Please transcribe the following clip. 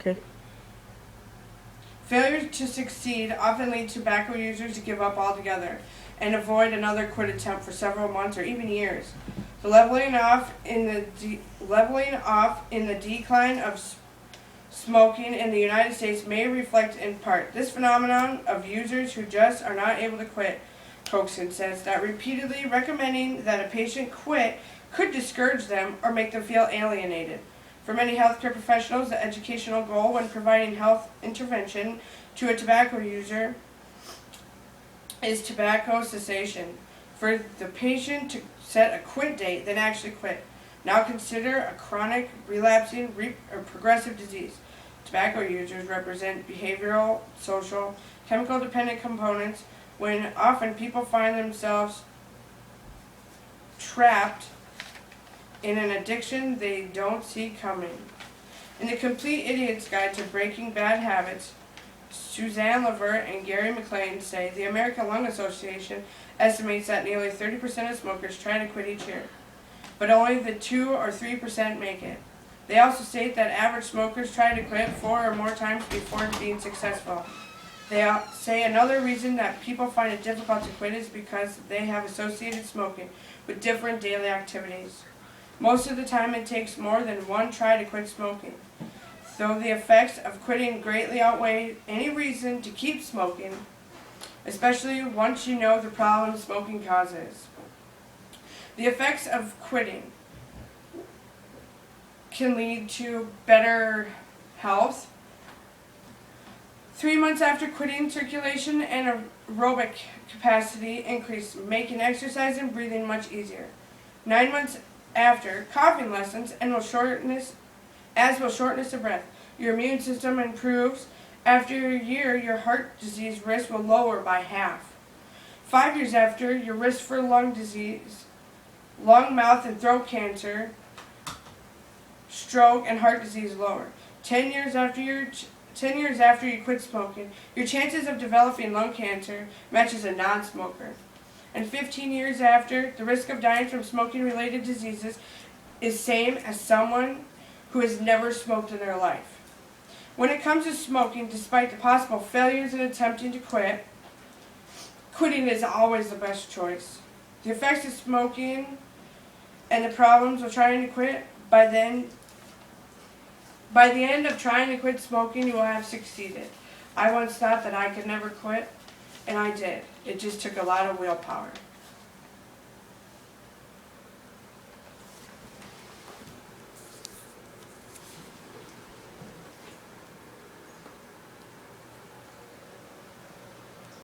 Okay. Failure to succeed often leads tobacco users to give up altogether and avoid another quit attempt for several months or even years. The leveling off in the decline of smoking in the United States may reflect in part this phenomenon of users who just are not able to quit. Coxon says that repeatedly recommending that a patient quit could discourage them or make them feel alienated. For many healthcare professionals, the educational goal when providing health intervention to a tobacco user is tobacco cessation. For the patient to set a quit date, then actually quit. Now consider a chronic, relapsing, or progressive disease. Tobacco users represent behavioral, social, chemical-dependent components when often people find themselves trapped in an addiction they don't see coming. In The Complete Idiot's Guide to Breaking Bad Habits, Suzanne Levert and Gary McLean say the American Lung Association estimates that nearly 30% of smokers try to quit each year, but only the 2 or 3% make it. They also state that average smokers try to quit 4 or more times before being successful. They say another reason that people find it difficult to quit is because they have associated smoking with different daily activities. Most of the time it takes more than one try to quit smoking, though the effects of quitting greatly outweigh any reason to keep smoking, especially once you know the problem smoking causes. The effects of quitting can lead to better health. 3 months after quitting, circulation and aerobic capacity increase, making exercise and breathing much easier. 9 months after, coughing lessens and will shortness of breath. Your immune system improves. After a year, your heart disease risk will lower by half. 5 years after, your risk for lung disease, lung, mouth, and throat cancer, stroke, and heart disease lower. 10 years after you quit smoking, your chances of developing lung cancer matches a non-smoker. And 15 years after, the risk of dying from smoking-related diseases is same as someone who has never smoked in their life. When it comes to smoking, despite the possible failures in attempting to quit, quitting is always the best choice. The effects of smoking and the problems of trying to quit, by the end of trying to quit smoking, you will have succeeded. I once thought that I could never quit, and I did. It just took a lot of willpower.